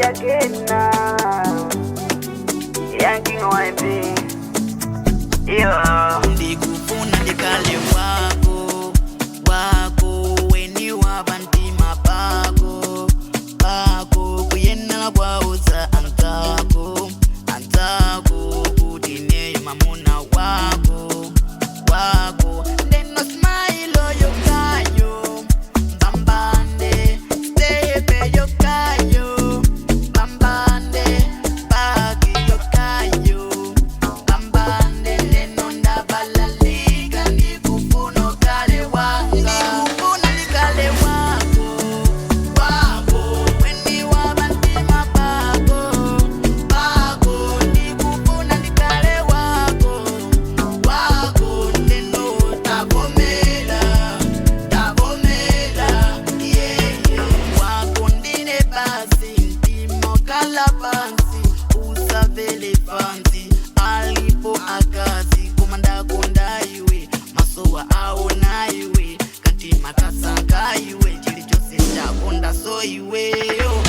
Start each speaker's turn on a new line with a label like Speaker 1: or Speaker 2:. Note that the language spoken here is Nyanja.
Speaker 1: again now. Yanking YP. Yeah.
Speaker 2: Ndikufuna ndikale wako, wako weni wabantima pako, pako kuyena kwauza antako, antako kutineyo mamuna wako, wako neno smile yokayo, bambande stepe yokayo, bambande bagi yokayo, bambande neno ndabalalika ndikufuna kale wanga, ndikufuna ndikale wako, wako weni wabantima pako, pako ndikufuna ndikale wako, wako neno tabomela, tabomela, yeah, yeah. Wako ndine basi ntimo kala pansi, usavele fansi, alipo akazi kumanda konda iwe, masowa aona iwe, katima kasanga iwe, chili chose chakonda so iwe, oh.